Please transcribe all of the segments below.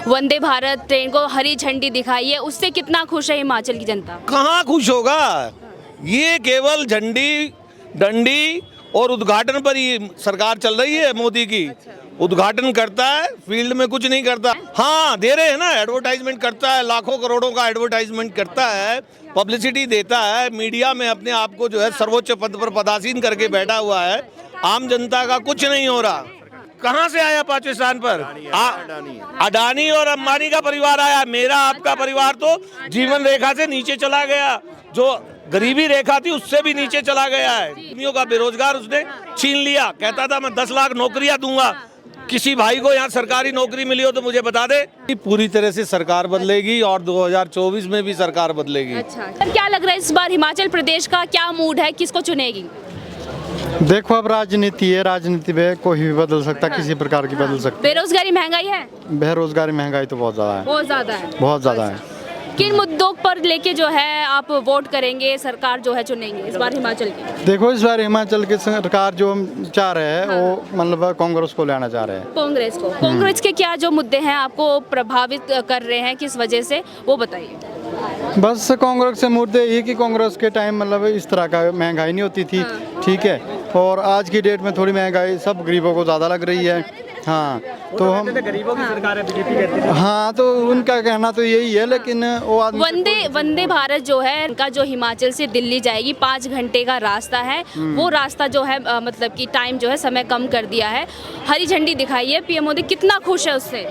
Vande Bharat train को हरी झंडी दिखाई है, उससे कितना खुश है हिमाचल की जनता? कहाँ खुश होगा, ये केवल झंडी डंडी और उद्घाटन पर ही सरकार चल रही है मोदी की। उद्घाटन करता है, फील्ड में कुछ नहीं करता। हाँ दे रहे हैं ना, एडवर्टाइजमेंट करता है, लाखों करोड़ों का एडवर्टाइजमेंट करता है, पब्लिसिटी देता है, मीडिया में अपने आप को जो है सर्वोच्च पद पर पदासीन करके बैठा हुआ है। आम जनता का कुछ नहीं हो रहा। कहाँ से आया पांचवें स्थान पर? अडानी और अंबानी का परिवार आया। मेरा आपका परिवार तो जीवन रेखा से नीचे चला गया, जो गरीबी रेखा थी उससे भी नीचे चला गया है। आदमियों का बेरोजगार उसने छीन लिया। कहता था मैं 10 लाख नौकरियां दूंगा, किसी भाई को यहाँ सरकारी नौकरी मिली हो तो मुझे बता दे। पूरी तरह से सरकार बदलेगी और 2024 में भी सरकार बदलेगी। अच्छा सर, क्या लग रहा है इस बार हिमाचल प्रदेश का क्या मूड है, किसको चुनेगी? देखो अब राजनीति है, राजनीति में कोई भी बदल सकता है, किसी प्रकार की बदल सकती बेरोजगारी महंगाई है? बेरोजगारी महंगाई तो बहुत ज़्यादा है, बहुत ज्यादा है। बहुत ज़्यादा है। किन मुद्दों पर लेके जो है आप वोट करेंगे, सरकार जो है चुनेंगे इस बार हिमाचल की? देखो इस बार हिमाचल की सरकार जो हम चाह रहे हैं वो मतलब कांग्रेस को लाना चाह रहे हैं। कांग्रेस को? कांग्रेस के क्या जो मुद्दे हैं आपको प्रभावित कर रहे हैं, किस वजह से, वो बताइए। बस कांग्रेस से मुद्दे ये कि कांग्रेस के टाइम मतलब इस तरह का महंगाई नहीं होती थी, ठीक है, और आज की डेट में थोड़ी महंगाई सब गरीबों को ज़्यादा लग रही है। हाँ तो हम गरीबों की सरकार है, बीजेपी कहती है। हाँ तो उनका कहना तो यही है, लेकिन वो आदमी वंदे भारत जो है उनका, जो हिमाचल से दिल्ली जाएगी 5 घंटे का रास्ता है, वो रास्ता जो है मतलब कि टाइम जो है समय कम कर दिया है, हरी झंडी दिखाई है। पीएम मोदी कितना खुश है उससे?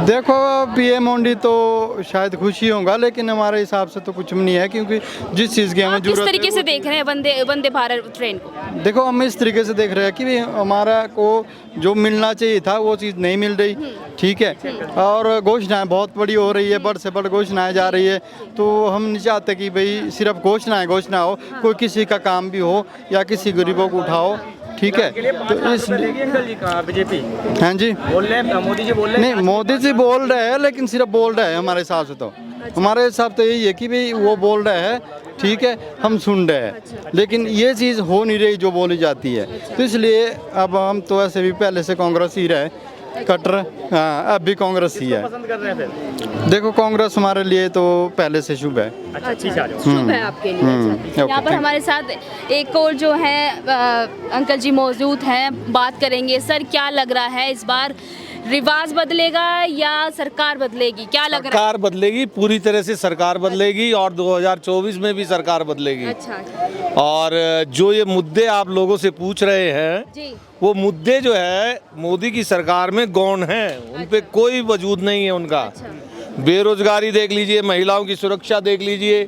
देखो पीएम मोदी तो शायद खुशी होगा, लेकिन हमारे हिसाब से तो कुछ भी नहीं है, क्योंकि जिस चीज़ की हमें किस जरूरत तरीके से देख रहे हैं वंदे भारत ट्रेन को? देखो हम इस तरीके से देख रहे हैं कि हमारा को जो मिलना चाहिए था वो चीज़ नहीं मिल रही, ठीक है, और घोषणाएं बहुत बड़ी हो रही है, बड़ से बड़ घोषणाएं जा रही है। तो हम नहीं चाहते कि भाई सिर्फ घोषणा हो, कोई किसी का काम भी हो या किसी गरीबों को उठाओ, ठीक है। तो इस बीजेपी हाँ जी बोल रहे हैं, मोदी जी बोल रहे हैं। नहीं मोदी जी बोल रहे हैं, लेकिन सिर्फ बोल रहे हैं हमारे हिसाब से तो। हमारे हिसाब तो यही है कि भाई वो बोल रहे हैं, ठीक है, हम सुन रहे हैं, लेकिन ये चीज़ हो नहीं रही जो बोली जाती है। तो इसलिए अब हम तो ऐसे भी पहले से कांग्रेस ही रहे कट्टर, हाँ अब भी कांग्रेस ही है। पसंद कर रहे हैं फिर? देखो कांग्रेस हमारे लिए तो पहले से शुभ है। अच्छा ठीक है, शुभ है आपके लिए। अच्छा। यहाँ पर हमारे साथ एक और जो है अंकल जी मौजूद हैं, बात करेंगे। सर क्या लग रहा है इस बार रिवाज बदलेगा या सरकार बदलेगी, क्या लग रहा है? सरकार बदलेगी, पूरी तरह से सरकार बदलेगी और 2024 में भी सरकार बदलेगी। अच्छा। और जो ये मुद्दे आप लोगों से पूछ रहे हैं जी। वो मुद्दे जो है मोदी की सरकार में गौण हैं, उन पे कोई वजूद नहीं है उनका। बेरोजगारी देख लीजिए, महिलाओं की सुरक्षा देख लीजिए।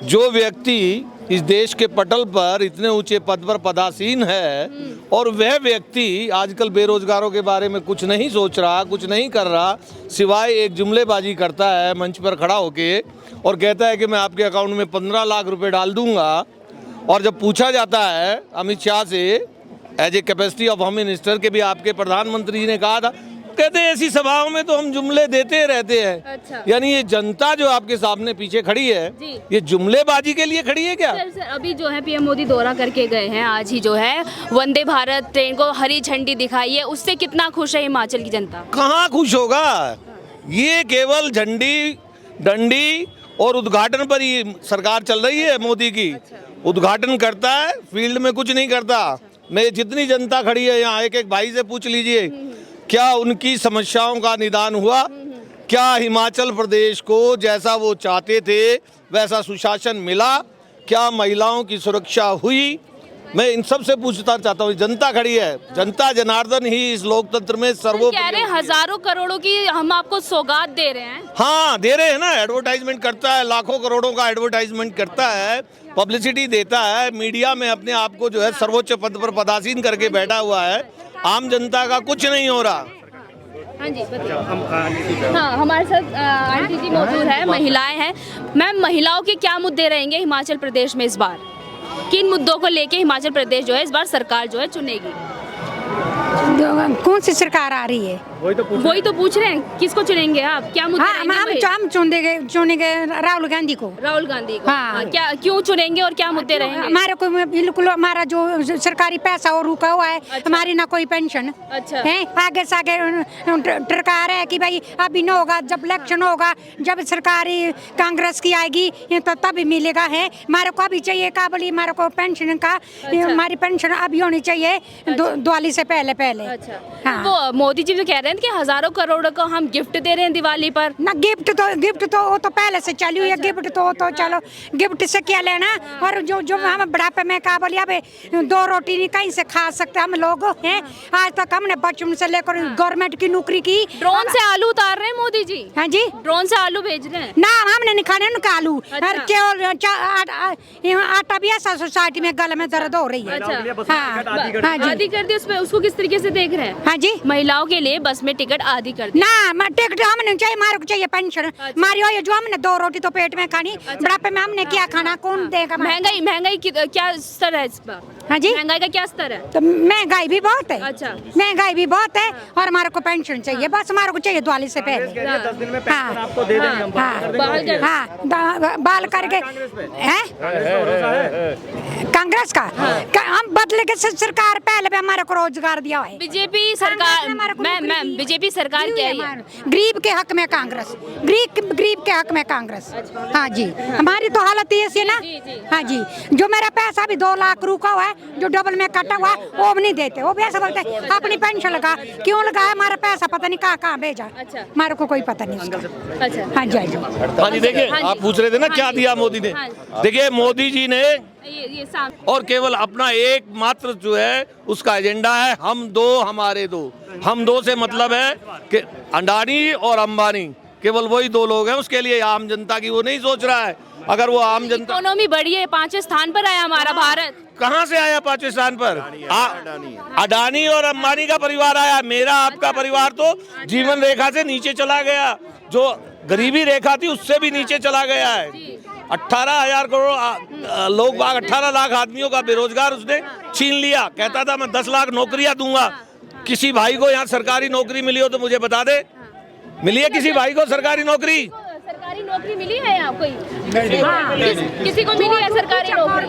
जो व्यक्ति इस देश के पटल पर इतने ऊंचे पद पर पदासीन है और वह व्यक्ति आजकल बेरोजगारों के बारे में कुछ नहीं सोच रहा, कुछ नहीं कर रहा, सिवाय एक जुमलेबाजी करता है मंच पर खड़ा होके और कहता है कि मैं आपके अकाउंट में 15 लाख रुपए डाल दूंगा। और जब पूछा जाता है अमित शाह से as a capacity of home minister के भी आपके प्रधानमंत्री जी ने कहा था, कहते हैं ऐसी सभाओं में तो हम जुमले देते रहते हैं। अच्छा। यानी ये जनता जो आपके सामने पीछे खड़ी है जी। ये जुमलेबाजी के लिए खड़ी है क्या? सर अभी जो है पीएम मोदी दौरा करके गए हैं, आज ही जो है वंदे भारत ट्रेन को हरी झंडी दिखाई है, उससे कितना खुश है हिमाचल की जनता? कहाँ खुश होगा, ये केवल झंडी डंडी और उद्घाटन पर ही सरकार चल रही है मोदी की। उद्घाटन करता है, फील्ड में कुछ नहीं करता। मैं जितनी जनता खड़ी है यहाँ, एक एक भाई से पूछ लीजिए क्या उनकी समस्याओं का निदान हुआ, क्या हिमाचल प्रदेश को जैसा वो चाहते थे वैसा सुशासन मिला, क्या महिलाओं की सुरक्षा हुई। मैं इन सब से पूछता चाहता हूँ, जनता खड़ी है, जनता जनार्दन ही इस लोकतंत्र में सर्वोपरि। कह रहे हैं हजारों करोड़ों की हम आपको सौगात दे रहे हैं। हाँ दे रहे हैं ना, एडवर्टाइजमेंट करता है, लाखों करोड़ों का एडवर्टाइजमेंट करता है, पब्लिसिटी देता है, मीडिया में अपने आप को जो है सर्वोच्च पद पर पदासीन करके बैठा हुआ है। आम जनता का कुछ नहीं हो रहा। हाँ जी बताइए। हाँ हमारे साथ आंटी जी मौजूद है, महिलाएं हैं। मैम महिलाओं के क्या मुद्दे रहेंगे हिमाचल प्रदेश में इस बार? किन मुद्दों को लेके हिमाचल प्रदेश जो है इस बार सरकार जो है चुनेगी? कौन सी सरकार आ रही है? वही तो पूछ रहे हैं, किसको चुनेंगे आप, क्या मुद्दे हाँ रहेंगे वही? हम चुनेंगे राहुल गांधी को। राहुल गांधी को। हाँ। क्या क्यों चुनेंगे और क्या मुद्दे रहेंगे? हमारे को बिल्कुल हमारा जो सरकारी पैसा और रुका हुआ है, हमारी ना कोई पेंशन अच्छा। है। आगे से आगे सरकार है कि भाई अभी न होगा, जब इलेक्शन होगा, जब सरकारी कांग्रेस की आएगी तो तभी मिलेगा है। हमारे को अभी चाहिए काबली, हमारे को पेंशन का, हमारी पेंशन अभी होनी चाहिए दिवाली से पहले पहले। अच्छा। हाँ। वो मोदी जी तो कह रहे हैं कि हजारों करोड़ को हम गिफ्ट दे रहे हैं दिवाली पर। ना गिफ्ट तो वो तो पहले से चालू है। गिफ्ट तो चलो, गिफ्ट से क्या लेना। और जो हम बुढ़ापे में का बोलिए, अबे 2 रोटी नहीं कहीं से खा सकते हम लोग हैं। आज तक हमने बचपन से लेकर गवर्नमेंट की नौकरी की। ड्रोन से आलू उतार रहे हैं मोदी जी। हाँ जी, ड्रोन से आलू भेज रहे हैं। ना हमने नहीं खाने उनका आलू। अच्छा। और केवल आटा भी ऐसा सोसाइटी में गले में दर्द हो रही है। अच्छा। हाँ जी, आधी कर दी उसमें, उसको किस तरीके से देख रहे हैं? हाँ जी। महिलाओं के लिए बस में टिकट आधी कर दी। ना टिकट हमने चाहिए, हमारे को चाहिए पेंशन हमारी। हो जो हमने 2 रोटी तो पेट में खानी, बुढ़ापे में हमने क्या खाना, कौन देगा? महंगाई क्या स्तर है इस बार? हाँ जी, महंगाई का क्या स्तर है? तो महंगाई भी बहुत है। अच्छा। महंगाई भी बहुत है और हमारे को पेंशन चाहिए, बस हमारे को चाहिए दिवाली से पहले। 10 दिन में पेंशन आपको दे देंगे हम। बाल करके हैं कांग्रेस का हम बदले के सरकार पहले भी हमारे को रोजगार दिया है। बीजेपी सरकार, मैम बीजेपी सरकार क्या है? गरीब के हक में कांग्रेस, गरीब के हक में कांग्रेस। हाँ जी, हमारी तो हालत ये है ना। हाँ जी, जो मेरा पैसा भी 2 लाख रुका हुआ है, जो डबल में कटा हुआ वो भी नहीं देते। वो भी ऐसा बोलते हैं अपनी पेंशन लगा, क्यों लगा है? हमारा पैसा पता नहीं कहाँ भेजा, हमारे को कोई पता नहीं उसका। अच्छा। हाँ जी, हाँ जी। हाँ जी, देखिए आप पूछ रहे थे ना क्या दिया मोदी ने। देखिए मोदी जी ने ये सामने और केवल अपना एकमात्र जो है उसका एजेंडा है, हम 2 हमारे 2। हम 2 से मतलब है कि अडानी और अंबानी, केवल वही 2 लोग हैं। उसके लिए आम जनता की वो नहीं सोच रहा है। अगर वो आम जनता, इकोनॉमी बढ़ी है, 5वें स्थान पर आया हमारा भारत। कहाँ से आया 5वें स्थान पर? अडानी और अंबानी का परिवार आया। मेरा आपका परिवार तो जीवन रेखा से नीचे चला गया, जो गरीबी रेखा थी उससे भी नीचे चला गया है। 18,000 करोड़ लोग बाग, 18 लाख आदमियों का बेरोजगार उसने छीन लिया। कहता था मैं 10 लाख नौकरियां दूंगा। किसी भाई को यहाँ सरकारी नौकरी मिली हो तो मुझे बता दे, मिली है किसी भाई को सरकारी नौकरी? सरकारी नौकरी मिली है यहाँ कोई? किसी को मिली है सरकारी नौकरी?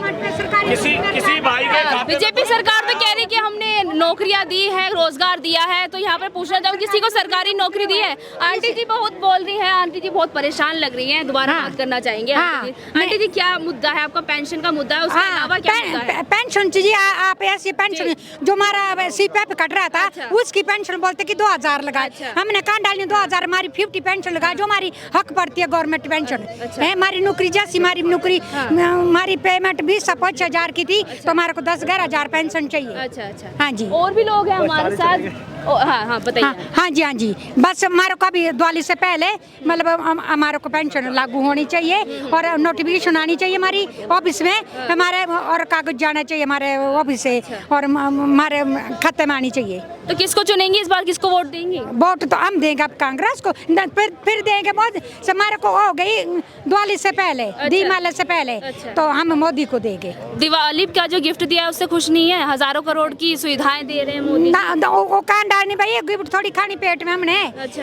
किसी भाई के बीजेपी सरकार तो कह रही कि हमने नौकरियां दी है, रोजगार दिया है। तो यहाँ पर पूछना चाहूँ, किसी को सरकारी नौकरी दी है? आंटी जी बहुत बोल रही है, आंटी जी बहुत परेशान लग रही हैं, दोबारा बात करना चाहेंगे। आंटी जी क्या मुद्दा है आपका? पेंशन का मुद्दा है, उसके अलावा क्या मुद्दा है? पेंशन जी, आप ऐसी पेंशन जो हमारा सीपीएफ कट रहा था, उसकी पेंशन बोलते कि 2000 लगा। हमने कहाँ डाली 2000? हमारी 50 पेंशन लगा, जो हमारी हक पड़ती है गवर्नमेंट पेंशन है। हमारी नौकरी जैसी, हमारी नौकरी, हमारी पेमेंट 20-25,000 की थी, तो हमारे को 10-11,000 पेंशन चाहिए। अच्छा अच्छा। हाँ जी, और भी लोग हैं हमारे साथ। हाँ बताइए। हाँ जी, हाँ जी, बस हमारे को अभी दिवाली से पहले मतलब हमारे को पेंशन लागू होनी चाहिए और नोटिफिकेशन आनी चाहिए हमारी ऑफिस में, हमारे और कागज जाना चाहिए हमारे ऑफिस से और हमारे खाते में आनी चाहिए। तो किसको चुनेंगे इस बार, किसको वोट देंगे? वोट तो हम देंगे अब कांग्रेस को, फिर देंगे मोदी। हमारे को हो गई दिवाली से पहले, दीपावली से पहले, तो हम मोदी को देंगे। दिवाली का जो गिफ्ट दिया है उससे खुश नहीं है? हजारों करोड़ की सुविधाएं दे रहे हैं मोदी। वो कान डालनी भाई, गिफ्ट थोड़ी खानी पेट में हमने।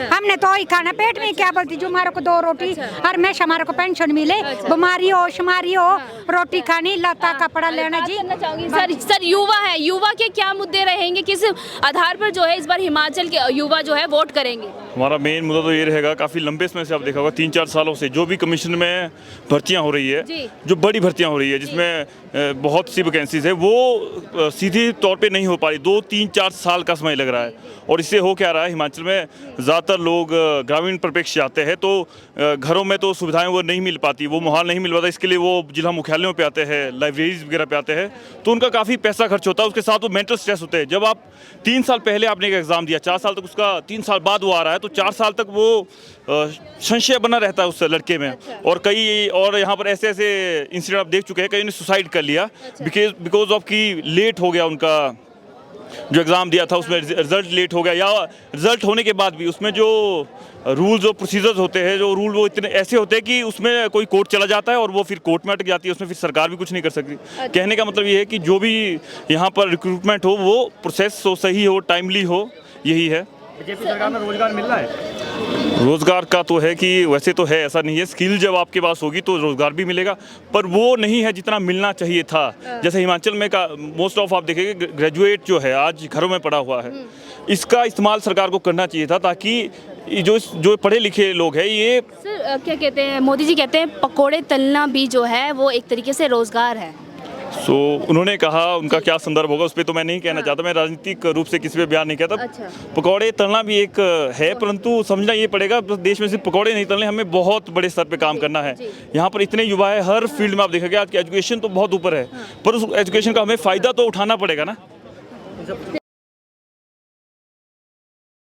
हमने तो ही खाना पेट में। क्या बोलती, जो हमारे को 2 रोटी हर हमेशा हमारे को पेंशन मिले, बीमारी हो शुमारी हो, रोटी खानी, लता कपड़ा लेना जी। सर युवा है, युवा के क्या मुद्दे रहेंगे? किस आधार पर जो है इस बार हिमाचल के युवा जो है वोट करेंगे? हमारा मेन मुद्दा तो ये रहेगा, काफ़ी लंबे समय से आप देखा होगा 3-4 सालों से जो भी कमीशन में भर्तियां हो रही है, जो बड़ी भर्तियां हो रही है जिसमें बहुत सी वैकेंसीज है, वो सीधी तौर पे नहीं हो पा रही। 2-3-4 साल का समय लग रहा है। और इससे हो क्या रहा है, हिमाचल में ज़्यादातर लोग ग्रामीण परिप्रेक्ष्य आते हैं, तो घरों में तो सुविधाएं वो नहीं मिल पाती, वो माहौल नहीं मिल पाता। इसके लिए वो जिला मुख्यालयों पे आते हैं, लाइब्रेरीज वगैरह पे आते हैं, तो उनका काफ़ी पैसा खर्च होता है। उसके साथ वो मेंटल स्ट्रेस होते हैं। जब आप 3 साल पहले आपने एक एग्ज़ाम दिया, 4 साल तक उसका 3 साल बाद वो आ रहा है, तो 4 साल तक वो संशय बना रहता है उस लड़के में। और यहाँ पर ऐसे इंसिडेंट आप देख चुके हैं, कई ने सुसाइड कर लिया बिकॉज ऑफ कि लेट हो गया उनका जो एग्ज़ाम दिया था, उसमें रिजल्ट लेट हो गया, या रिजल्ट होने के बाद भी उसमें जो रूल्स और प्रोसीजर्स होते हैं, जो रूल वो इतने ऐसे होते हैं कि उसमें कोई कोर्ट चला जाता है और वो फिर कोर्ट में अटक जाती है, उसमें फिर सरकार भी कुछ नहीं कर सकती। कहने का मतलब ये है कि जो भी यहाँ पर रिक्रूटमेंट हो वो प्रोसेस हो, सही हो, टाइमली हो, यही है। बीजेपी सरकार में रोजगार मिल रहा है? रोजगार का तो है कि वैसे तो है, ऐसा नहीं है। स्किल जब आपके पास होगी तो रोजगार भी मिलेगा, पर वो नहीं है जितना मिलना चाहिए था। जैसे हिमाचल में का मोस्ट ऑफ आप देखेंगे ग्रेजुएट जो है आज घरों में पड़ा हुआ है, इसका इस्तेमाल सरकार को करना चाहिए था, ताकि ये जो पढ़े लिखे लोग हैं ये सर क्या कहते हैं, मोदी जी कहते हैं पकोड़े तलना भी जो है वो एक तरीके से रोजगार है। सो उन्होंने कहा, उनका क्या संदर्भ होगा उस पर तो मैं नहीं कहना चाहता, मैं राजनीतिक रूप से किसी पे बयान नहीं कहता। अच्छा। पकौड़े तलना भी एक है, परंतु समझना ये पड़ेगा देश में सिर्फ पकौड़े नहीं तलने, हमें बहुत बड़े स्तर पे काम करना है। यहाँ पर इतने युवा है, हर फील्ड में आप देखेंगे आज की एजुकेशन तो बहुत ऊपर है, पर उस एजुकेशन का हमें फ़ायदा तो उठाना पड़ेगा ना।